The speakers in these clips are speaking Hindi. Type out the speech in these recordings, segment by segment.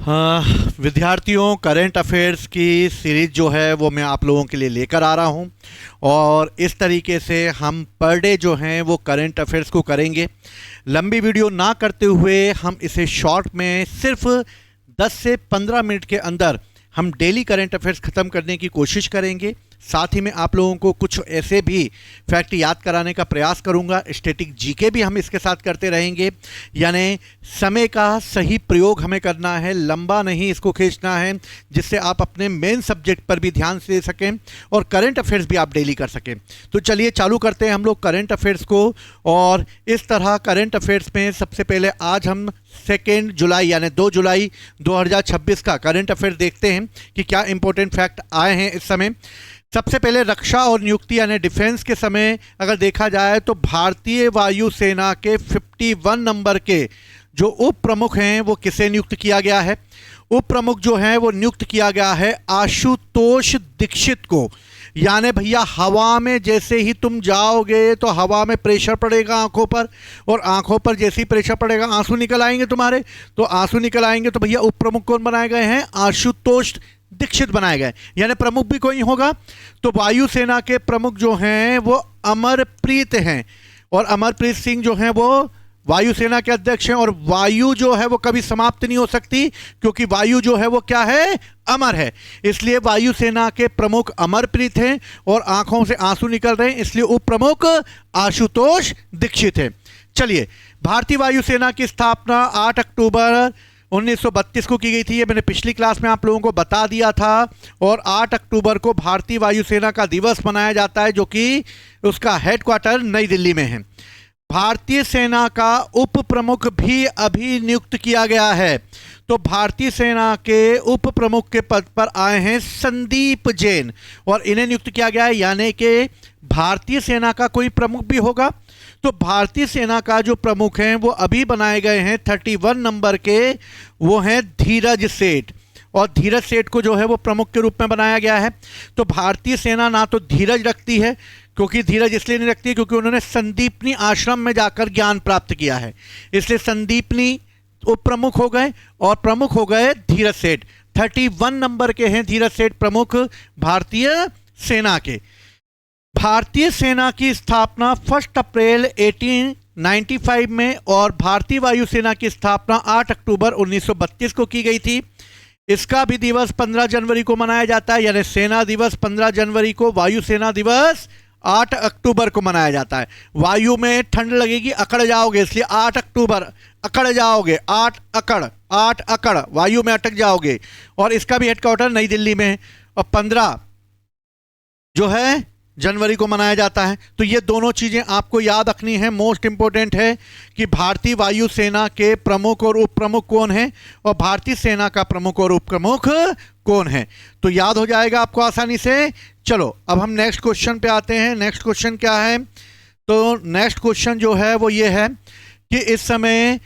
हाँ विद्यार्थियों, करंट अफेयर्स की सीरीज़ जो है वो मैं आप लोगों के लिए लेकर आ रहा हूँ और इस तरीके से हम पर डे जो हैं वो करंट अफेयर्स को करेंगे। लंबी वीडियो ना करते हुए हम इसे शॉर्ट में सिर्फ 10 से 15 मिनट के अंदर हम डेली करंट अफेयर्स ख़त्म करने की कोशिश करेंगे। साथ ही में आप लोगों को कुछ ऐसे भी फैक्ट याद कराने का प्रयास करूंगा। स्टैटिक जीके भी हम इसके साथ करते रहेंगे, यानी समय का सही प्रयोग हमें करना है, लंबा नहीं इसको खींचना है, जिससे आप अपने मेन सब्जेक्ट पर भी ध्यान से दे सकें और करंट अफेयर्स भी आप डेली कर सकें। तो चलिए चालू करते हैं हम लोग करंट अफेयर्स को। और इस तरह करंट अफेयर्स में सबसे पहले आज हम 2 जुलाई यानी 2 जुलाई 2026 का करंट अफेयर देखते हैं कि क्या इंपॉर्टेंट फैक्ट आए हैं इस समय। सबसे पहले रक्षा और नियुक्ति यानी डिफेंस के समय अगर देखा जाए तो भारतीय वायुसेना के 51 नंबर के जो उप प्रमुख हैं वो किसे नियुक्त किया गया है। उप प्रमुख जो हैं वो नियुक्त किया गया है आशुतोष दीक्षित को। यानी भैया हवा में जैसे ही तुम जाओगे तो हवा में प्रेशर पड़ेगा आंखों पर, और आंखों पर जैसे ही प्रेशर पड़ेगा आंसू निकल आएंगे तुम्हारे। तो आंसू निकल आएंगे तो भैया उप प्रमुख कौन बनाए गए हैं? आशुतोष दीक्षित बनाए गए, यानी प्रमुख भी कोई होगा। तो वायुसेना के प्रमुख जो हैं वो अमरप्रीत हैं, और अमरप्रीत सिंह जो हैं वो वायुसेना के अध्यक्ष हैं। और वायु जो है वो कभी समाप्त नहीं हो सकती, क्योंकि वायु जो है वो क्या है? अमर है। इसलिए वायुसेना के प्रमुख अमरप्रीत हैं और आंखों से आंसू निकल रहे हैं, इसलिए उप प्रमुख आशुतोष दीक्षित है। चलिए, भारतीय वायुसेना की स्थापना 8 अक्टूबर 1932 को की गई थी। ये मैंने पिछली क्लास में आप लोगों को बता दिया था। और 8 अक्टूबर को भारतीय वायुसेना का दिवस मनाया जाता है, जो कि उसका हेडक्वार्टर नई दिल्ली में है। भारतीय सेना का उप प्रमुख भी अभी नियुक्त किया गया है। तो भारतीय सेना के उप प्रमुख के पद पर आए हैं संदीप जैन, और इन्हें नियुक्त किया गया है। यानी कि भारतीय सेना का कोई प्रमुख भी होगा। तो भारतीय सेना का जो प्रमुख हैं वो अभी बनाए गए हैं 31 नंबर के, वो हैं धीरज सेठ। और धीरज सेठ को जो है वो प्रमुख के रूप में बनाया गया है। तो भारतीय सेना ना तो धीरज रखती है, क्योंकि धीरज इसलिए नहीं रखती क्योंकि उन्होंने संदीपनी आश्रम में जाकर ज्ञान प्राप्त किया है, इसलिए संदीपनी उप प्रमुख हो गए और प्रमुख हो गए धीरज सेठ। 31 नंबर के हैं धीरज सेठ प्रमुख भारतीय सेना के। भारतीय सेना की स्थापना 1 अप्रैल 1895 में और भारतीय वायुसेना की स्थापना 8 अक्टूबर 1932 को की गई थी। इसका भी दिवस 15 जनवरी को मनाया जाता है, यानी सेना दिवस 15 जनवरी को, वायुसेना दिवस 8 अक्टूबर को मनाया जाता है। वायु में ठंड लगेगी, अकड़ जाओगे, इसलिए 8 अक्टूबर अकड़ जाओगे, 8 अकड़ वायु में अटक जाओगे। और इसका भी हेडक्वार्टर नई दिल्ली में है। और 15 जो है जनवरी को मनाया जाता है। तो ये दोनों चीज़ें आपको याद रखनी है। मोस्ट इंपॉर्टेंट है कि भारतीय वायुसेना के प्रमुख और उप प्रमुख कौन हैं, और भारतीय सेना का प्रमुख और उप प्रमुख कौन है। तो याद हो जाएगा आपको आसानी से। चलो अब हम नेक्स्ट क्वेश्चन पे आते हैं। नेक्स्ट क्वेश्चन क्या है? तो नेक्स्ट क्वेश्चन जो है वो ये है कि इस समय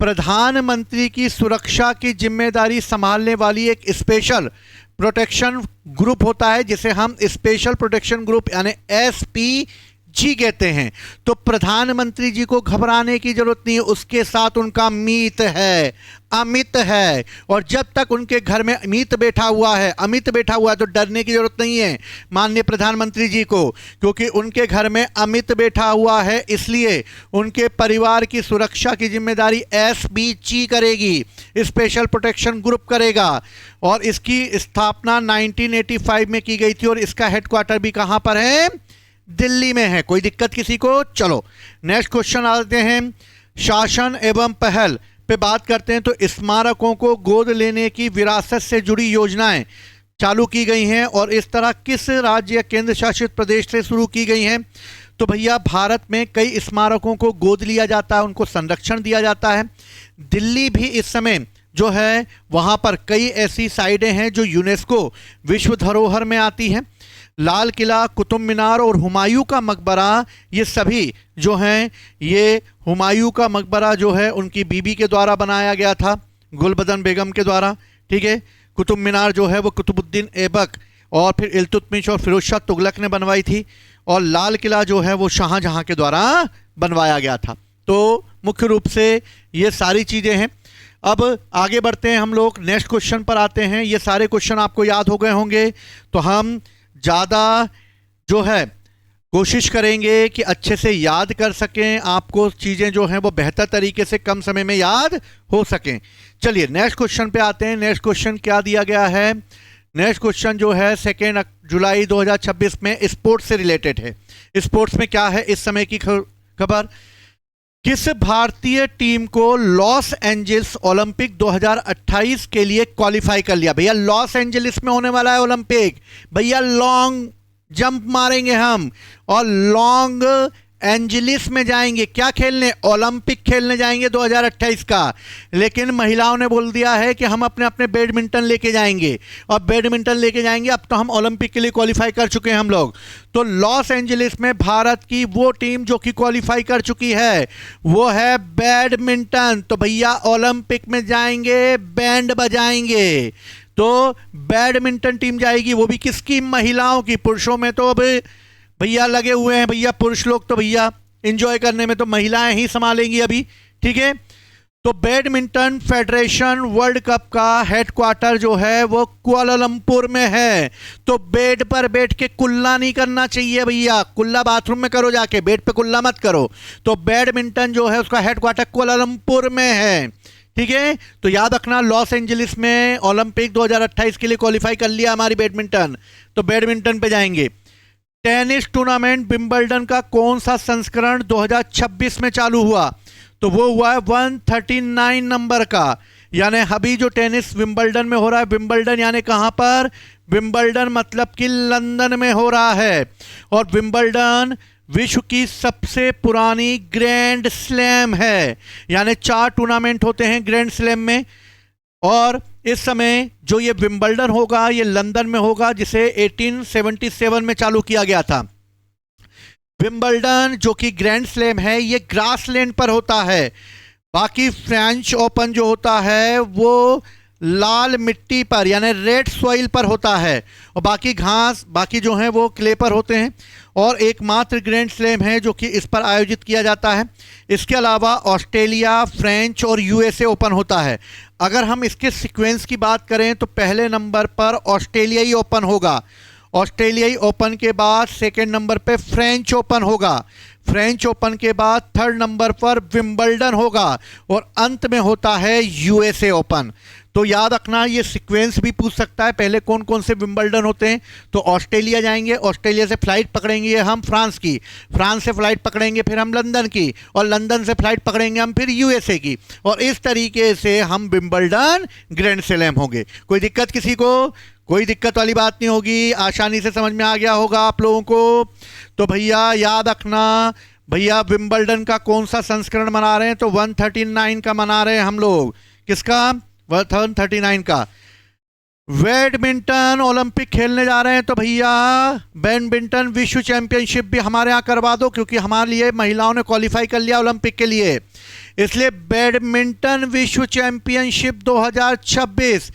प्रधानमंत्री की सुरक्षा की जिम्मेदारी संभालने वाली एक स्पेशल प्रोटेक्शन ग्रुप होता है, जिसे हम स्पेशल प्रोटेक्शन ग्रुप यानी एसपीजी कहते हैं। तो प्रधानमंत्री जी को घबराने की जरूरत नहीं है, उसके साथ उनका मीत है, अमित है। और जब तक उनके घर में अमित बैठा हुआ है तो डरने की जरूरत नहीं है माननीय प्रधानमंत्री जी को, क्योंकि उनके घर में अमित बैठा हुआ है। इसलिए उनके परिवार की सुरक्षा की जिम्मेदारी एसपीजी करेगी, स्पेशल प्रोटेक्शन ग्रुप करेगा। और इसकी स्थापना 1985 में की गई थी, और इसका हेडक्वार्टर भी कहां पर है? दिल्ली में है। कोई दिक्कत किसी को? चलो नेक्स्ट क्वेश्चन आते हैं। शासन एवं पहल पे बात करते हैं। तो स्मारकों को गोद लेने की विरासत से जुड़ी योजनाएं चालू की गई हैं, और इस तरह किस राज्य या केंद्र शासित प्रदेश से शुरू की गई हैं? तो भैया भारत में कई स्मारकों को गोद लिया जाता है, उनको संरक्षण दिया जाता है। दिल्ली भी इस समय जो है वहाँ पर कई ऐसी साइटें हैं जो यूनेस्को विश्व धरोहर में आती हैं। लाल किला, कुतुब मीनार और हुमायूं का मकबरा, ये सभी जो हैं, ये हुमायूं का मकबरा जो है उनकी बीबी के द्वारा बनाया गया था, गुलबदन बेगम के द्वारा। ठीक है। कुतुब मीनार जो है वो कुतुबुद्दीन ऐबक और फिर इल्तुतमिश और फिरोज शाह तुगलक ने बनवाई थी, और लाल किला जो है वो शाहजहां के द्वारा बनवाया गया था। तो मुख्य रूप से ये सारी चीज़ें हैं। अब आगे बढ़ते हैं हम लोग, नेक्स्ट क्वेश्चन पर आते हैं। ये सारे क्वेश्चन आपको याद हो गए होंगे, तो हम ज़्यादा जो है कोशिश करेंगे कि अच्छे से याद कर सकें, आपको चीज़ें जो हैं वो बेहतर तरीके से कम समय में याद हो सकें। चलिए नेक्स्ट क्वेश्चन पे आते हैं। नेक्स्ट क्वेश्चन क्या दिया गया है? नेक्स्ट क्वेश्चन जो है 2 जुलाई 2026 में स्पोर्ट्स से रिलेटेड है। स्पोर्ट्स में क्या है इस समय की खबर? किस भारतीय टीम को लॉस एंजल्स ओलंपिक 2028 के लिए क्वालिफाई कर लिया? भैया लॉस एंजलिस में होने वाला है ओलंपिक, भैया लॉन्ग जंप मारेंगे हम और लॉन्ग एंजलिस में जाएंगे। क्या खेलने? ओलंपिक खेलने जाएंगे 2028 का। लेकिन महिलाओं ने बोल दिया है कि हम अपने अपने बैडमिंटन लेके जाएंगे, और बैडमिंटन लेके जाएंगे। अब तो हम ओलंपिक के लिए क्वालिफाई कर चुके हैं हम लोग। तो लॉस एंजलिस में भारत की वो टीम जो कि क्वालिफाई कर चुकी है वो है बैडमिंटन। तो भैया ओलंपिक में जाएंगे, बैंड बजाएंगे। तो बैडमिंटन टीम जाएगी, वो भी किसकी? महिलाओं की। पुरुषों में तो अब भैया लगे हुए हैं, भैया पुरुष लोग तो भैया एंजॉय करने में तो महिलाएं ही संभालेंगी अभी, ठीक है। तो बैडमिंटन फेडरेशन वर्ल्ड कप का हेडक्वार्टर जो है वो कुआलालंपुर में है। तो बेड पर बैठ के कुल्ला नहीं करना चाहिए भैया, कुल्ला बाथरूम में करो जाके, बेड पे कुल्ला मत करो। तो बैडमिंटन जो है उसका हेडक्वार्टर कुआलालंपुर में है, ठीक है। तो याद रखना, लॉस एंजलिस में ओलंपिक 2028 के लिए क्वालिफाई कर लिया हमारी बैडमिंटन, तो बैडमिंटन पे जाएंगे। टेनिस टूर्नामेंट विंबलडन का कौन सा संस्करण 2026 में चालू हुआ? तो वो हुआ है 139 नंबर का। यानी अभी जो टेनिस विंबलडन में हो रहा है, विंबलडन यानी कहां पर? विंबलडन मतलब कि लंदन में हो रहा है। और विंबलडन विश्व की सबसे पुरानी ग्रैंड स्लैम है, यानी 4 टूर्नामेंट होते हैं ग्रैंड स्लैम में। और इस समय जो ये विंबलडन होगा ये लंदन में होगा, जिसे 1877 में चालू किया गया था। विंबलडन जो कि ग्रैंड स्लैम है ये ग्रासलैंड पर होता है। बाकी फ्रेंच ओपन जो होता है वो लाल मिट्टी पर यानी रेड सॉइल पर होता है, और बाकी घास बाकी जो हैं वो क्ले पर होते हैं। और एकमात्र ग्रैंड स्लैम है जो कि इस पर आयोजित किया जाता है। इसके अलावा ऑस्ट्रेलिया, फ्रेंच और यूएसए ओपन होता है। अगर हम इसके सीक्वेंस की बात करें तो पहले नंबर पर ऑस्ट्रेलियाई ओपन होगा, ऑस्ट्रेलियाई ओपन के बाद सेकेंड नंबर पे फ्रेंच ओपन होगा, फ्रेंच ओपन के बाद थर्ड नंबर पर विंबलडन होगा, और अंत में होता है यूएसए ओपन। तो याद रखना, ये सीक्वेंस भी पूछ सकता है, पहले कौन कौन से विंबलडन होते हैं। तो ऑस्ट्रेलिया जाएंगे, ऑस्ट्रेलिया से फ्लाइट पकड़ेंगे हम फ्रांस की, फ्रांस से फ्लाइट पकड़ेंगे फिर हम लंदन की, और लंदन से फ्लाइट पकड़ेंगे हम फिर यूएसए की, और इस तरीके से हम विंबलडन ग्रैंड स्लैम होंगे। कोई दिक्कत किसी को? कोई दिक्कत वाली बात नहीं होगी, आसानी से समझ में आ गया होगा आप लोगों को। तो भैया याद रखना, भैया विंबलडन का कौन सा संस्करण मना रहे हैं? तो 139 का मना रहे हैं हम लोग। किसका? 139 का। बैडमिंटन ओलंपिक खेलने जा रहे हैं, तो भैया बैडमिंटन विश्व चैंपियनशिप भी हमारे यहाँ करवा दो, क्योंकि हमारे लिए महिलाओं ने क्वालिफाई कर लिया ओलंपिक के लिए। इसलिए बैडमिंटन विश्व चैंपियनशिप 2026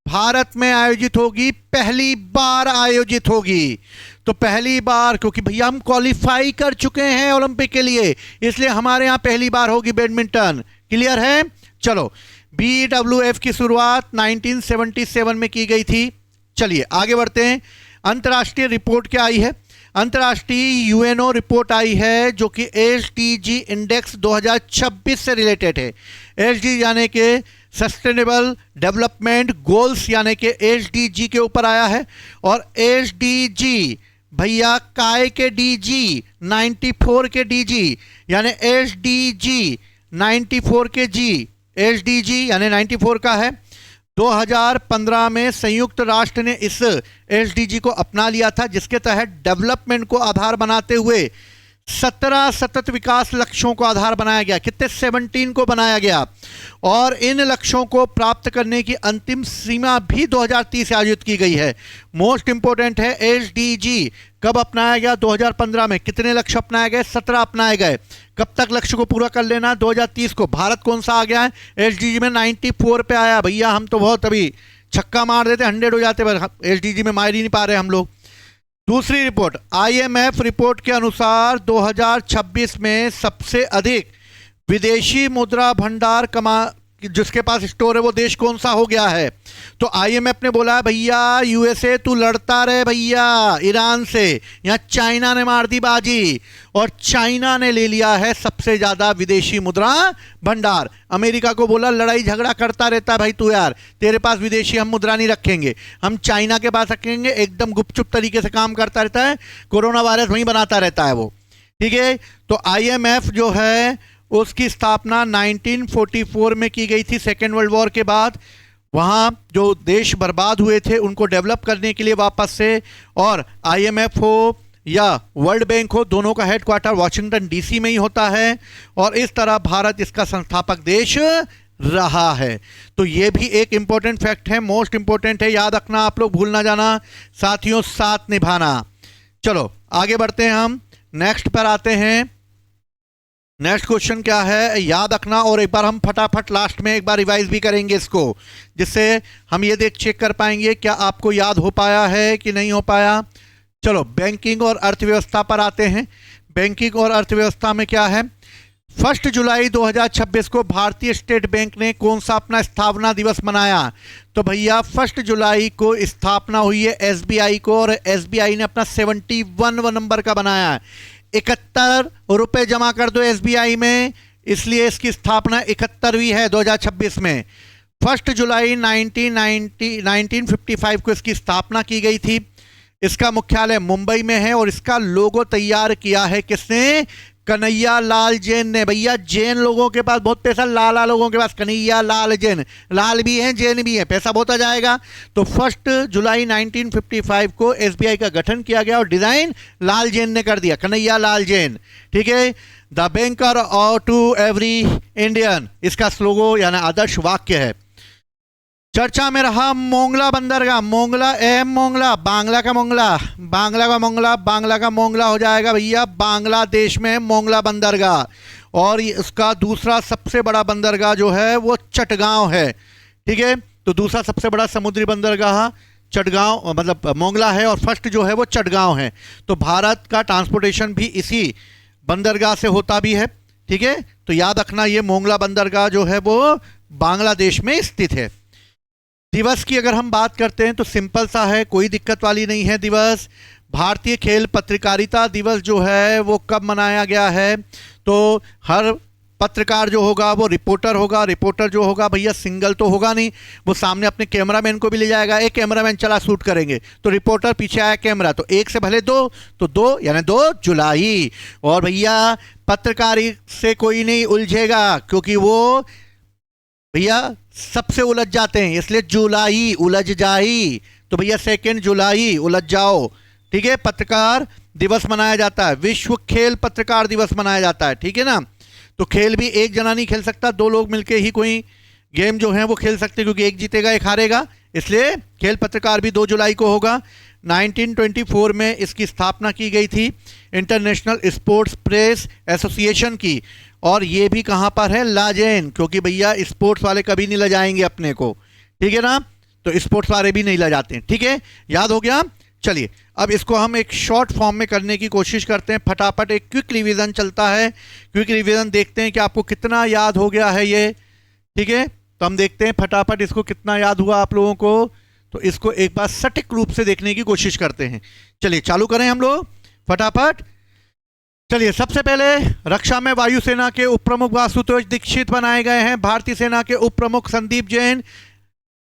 भारत में आयोजित होगी, पहली बार आयोजित होगी। तो पहली बार, क्योंकि भैया हम क्वालिफाई कर चुके हैं ओलंपिक के लिए, इसलिए हमारे यहाँ पहली बार होगी बैडमिंटन। क्लियर है? चलो, BWF की शुरुआत 1977 में की गई थी। चलिए आगे बढ़ते हैं। अंतर्राष्ट्रीय रिपोर्ट क्या आई है? अंतर्राष्ट्रीय UNO रिपोर्ट आई है जो कि SDG इंडेक्स 2026 से रिलेटेड है। SDG यानी कि सस्टेनेबल डेवलपमेंट गोल्स यानी कि SDG के ऊपर आया है। और SDG भैया काय के DG 94 के DG यानी SDG 94 के G, SDG यानी 94 का है। 2015 में संयुक्त राष्ट्र ने इस SDG को अपना लिया था, जिसके तहत डेवलपमेंट को आधार बनाते हुए 17 सतत विकास लक्ष्यों को आधार बनाया गया। कितने? 17 को बनाया गया। और इन लक्ष्यों को प्राप्त करने की अंतिम सीमा भी 2030 से आयोजित की गई है। मोस्ट इंपोर्टेंट है, SDG कब अपनाया गया? 2015 में। कितने लक्ष्य अपनाए गए? 17 अपनाए गए। कब तक लक्ष्य को पूरा कर लेना? 2030 को। भारत कौन सा आ गया है? SDG में 94 पे आया। भैया हम तो बहुत अभी छक्का मार देते, 100 हो जाते, पर SDG में मार ही नहीं पा रहे हम लोग। दूसरी रिपोर्ट, IMF रिपोर्ट के अनुसार 2026 में सबसे अधिक विदेशी मुद्रा भंडार जिसके पास स्टोर है वो देश कौन सा हो गया है? तो आईएमएफ ने बोला भैया यूएसए तू लड़ता रहे भैया ईरान से, यहाँ चाइना ने मार दी बाजी और चाइना ने ले लिया है सबसे ज्यादा विदेशी मुद्रा भंडार। अमेरिका को बोला लड़ाई झगड़ा करता रहता है भाई तू यार, तेरे पास विदेशी हम मुद्रा नहीं रखेंगे, हम चाइना के पास रखेंगे, एकदम गुपचुप तरीके से काम करता रहता है, कोरोना वायरस वहीं बनाता रहता है वो। ठीक है, तो आईएमएफ जो है उसकी स्थापना 1944 में की गई थी, सेकेंड वर्ल्ड वॉर के बाद। वहाँ जो देश बर्बाद हुए थे उनको डेवलप करने के लिए वापस से, और आईएमएफ हो या वर्ल्ड बैंक हो, दोनों का हेडक्वार्टर वाशिंगटन डीसी में ही होता है, और इस तरह भारत इसका संस्थापक देश रहा है। तो ये भी एक इंपॉर्टेंट फैक्ट है, मोस्ट इंपॉर्टेंट है, याद रखना, आप लोग भूल ना जाना साथियों, साथ निभाना। चलो आगे बढ़ते हैं, हम नेक्स्ट पर आते हैं। नेक्स्ट क्वेश्चन क्या है याद रखना, और एक बार हम फटाफट लास्ट में एक बार रिवाइज भी करेंगे इसको, जिससे हम ये देख चेक कर पाएंगे क्या आपको याद हो पाया है कि नहीं हो पाया। चलो बैंकिंग और अर्थव्यवस्था पर आते हैं। बैंकिंग और अर्थव्यवस्था में क्या है, 1 जुलाई 2026 को भारतीय स्टेट बैंक ने कौन सा अपना स्थापना दिवस मनाया? तो भैया 1 जुलाई को स्थापना हुई है एसबीआई को, और एसबीआई ने अपना 71 नंबर का बनाया है। 71 रुपए जमा कर दो एसबीआई में, इसलिए इसकी स्थापना 71वीं है 2026 में। 1 जुलाई 1955 को इसकी स्थापना की गई थी। इसका मुख्यालय मुंबई में है, और इसका लोगो तैयार किया है किसने? कन्हैया लाल जैन ने। भैया जैन लोगों के पास बहुत पैसा, लाला लोगों के पास कन्हैया लाल जैन, लाल भी हैं जैन भी हैं, पैसा बहुत आ जाएगा। तो 1 जुलाई 1955 को एसबीआई का गठन किया गया, और डिजाइन लाल जैन ने कर दिया, कन्हैया लाल जैन। ठीक है, द बैंकर और टू एवरी इंडियन इसका स्लोगो यानी आदर्श वाक्य है। चर्चा में रहा मोंगला बंदरगाह, मोंगला एम मोंगला, बांग्ला का मोंगला, बांग्ला का मोंगला, बांग्ला का मोंगला हो जाएगा भैया बांग्लादेश में मोंगला बंदरगाह, और उसका दूसरा सबसे बड़ा बंदरगाह जो है वो चटगांव है। ठीक है, तो दूसरा सबसे बड़ा समुद्री बंदरगाह चटगांव मतलब मोंगला है, और फर्स्ट जो है वो चटगांव है। तो भारत का ट्रांसपोर्टेशन भी इसी बंदरगाह से होता भी है। ठीक है, तो याद रखना ये मोंगला बंदरगाह जो है वो बांग्लादेश में स्थित है। दिवस की अगर हम बात करते हैं तो सिंपल सा है, कोई दिक्कत वाली नहीं है दिवस। भारतीय खेल पत्रकारिता दिवस जो है वो कब मनाया गया है? तो हर पत्रकार जो होगा वो रिपोर्टर होगा, रिपोर्टर जो होगा भैया सिंगल तो होगा नहीं, वो सामने अपने कैमरामैन को भी ले जाएगा, एक कैमरामैन चला शूट करेंगे, तो रिपोर्टर पीछे आया कैमरा, तो एक से भले दो, तो 2 यानी 2 जुलाई। और भैया पत्रकारी से कोई नहीं उलझेगा, क्योंकि वो भैया सबसे उलझ जाते हैं, इसलिए जुलाई उलझ जाई, तो भैया 2 जुलाई उलझ जाओ। ठीक है, पत्रकार दिवस मनाया जाता है, विश्व खेल पत्रकार दिवस मनाया जाता है। ठीक है ना, तो खेल भी एक जना नहीं खेल सकता, 2 लोग मिलके ही कोई गेम जो है वो खेल सकते हैं, क्योंकि एक जीतेगा एक हारेगा, इसलिए खेल पत्रकार भी 2 जुलाई को होगा। 1924 में इसकी स्थापना की गई थी, इंटरनेशनल स्पोर्ट्स प्रेस एसोसिएशन की, और ये भी कहाँ पर है? लाजेन, क्योंकि भैया स्पोर्ट्स वाले कभी नहीं लजाएंगे अपने को। ठीक है ना, तो स्पोर्ट्स वाले भी नहीं लजाते हैं। ठीक है, याद हो गया। चलिए अब इसको हम एक शॉर्ट फॉर्म में करने की कोशिश करते हैं, फटाफट एक क्विक रिवीजन चलता है, क्विक रिवीजन देखते हैं कि आपको कितना याद हो गया है ये। ठीक है, तो हम देखते हैं फटाफट इसको कितना याद हुआ आप लोगों को, तो इसको एक बार सटीक रूप से देखने की कोशिश करते हैं। चलिए चालू करें हम लोग फटाफट। चलिए सबसे पहले रक्षा में वायुसेना के उप प्रमुख वासुतोष दीक्षित बनाए गए हैं, भारतीय सेना के उप प्रमुख संदीप जैन,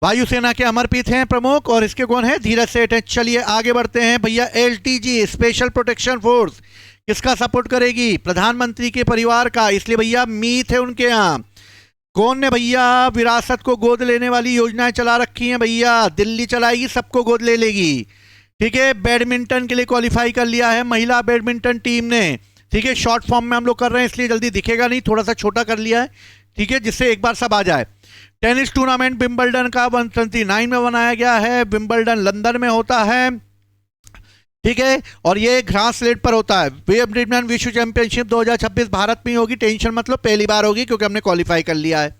वायुसेना के अमरप्रीत हैं प्रमुख, और इसके कौन है? धीरज सेठ हैं। चलिए आगे बढ़ते हैं भैया। एलटीजी स्पेशल प्रोटेक्शन फोर्स किसका सपोर्ट करेगी? प्रधानमंत्री के परिवार का, इसलिए भैया मीत है उनके यहाँ। कौन ने भैया विरासत को गोद लेने वाली योजनाएं चला रखी हैं? भैया दिल्ली चलाएगी, सबको गोद ले लेगी। ठीक है, बैडमिंटन के लिए क्वालिफाई कर लिया है महिला बैडमिंटन टीम ने। ठीक है, शॉर्ट फॉर्म में हम लोग कर रहे हैं इसलिए जल्दी दिखेगा नहीं, थोड़ा सा छोटा कर लिया है। ठीक है, जिससे एक बार सब आ जाए। टेनिस टूर्नामेंट विंबलडन का 129 में बनाया गया है, विंबलडन लंदन में होता है। ठीक है, और ये ग्रास स्लेट पर होता है। बैडमिंटन विश्व चैंपियनशिप 2026 भारत में होगी, टेंशन मतलब पहली बार होगी क्योंकि हमने क्वालिफाई कर लिया है।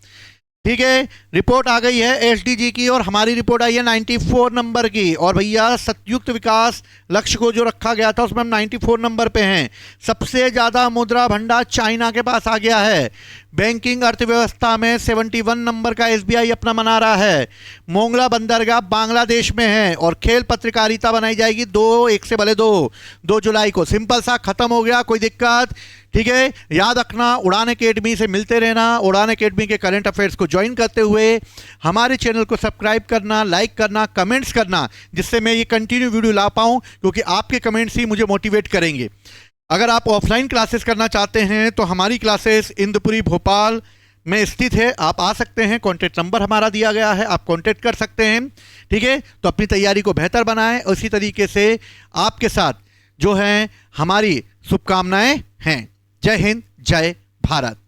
ठीक है, रिपोर्ट आ गई है एसडीजी की और हमारी रिपोर्ट आई है 94 नंबर की। और भैया सतयुक्त विकास लक्ष्य को जो रखा गया था उसमें हम 94 नंबर पे हैं। सबसे ज़्यादा मुद्रा भंडार चाइना के पास आ गया है। बैंकिंग अर्थव्यवस्था में 71 नंबर का एसबीआई अपना मना रहा है। मोंगला बंदरगाह बांग्लादेश में है। और खेल पत्रकारिता बनाई जाएगी 1 से भले 2 जुलाई को। सिंपल सा, खत्म हो गया, कोई दिक्कत? ठीक है, याद रखना, उड़ान अकेडमी से मिलते रहना। उड़ान अकेडमी के करंट अफेयर्स को ज्वाइन करते हुए हमारे चैनल को सब्सक्राइब करना, लाइक करना, कमेंट्स करना, जिससे मैं ये कंटिन्यू वीडियो ला पाऊँ, क्योंकि आपके कमेंट्स ही मुझे मोटिवेट करेंगे। अगर आप ऑफलाइन क्लासेस करना चाहते हैं तो हमारी क्लासेस इंदुपुरी भोपाल में स्थित है, आप आ सकते हैं। कॉन्टैक्ट नंबर हमारा दिया गया है, आप कॉन्टैक्ट कर सकते हैं। ठीक है, तो अपनी तैयारी को बेहतर बनाएं। उसी तरीके से आपके साथ जो है हमारी शुभकामनाएं हैं। जय हिंद, जय भारत।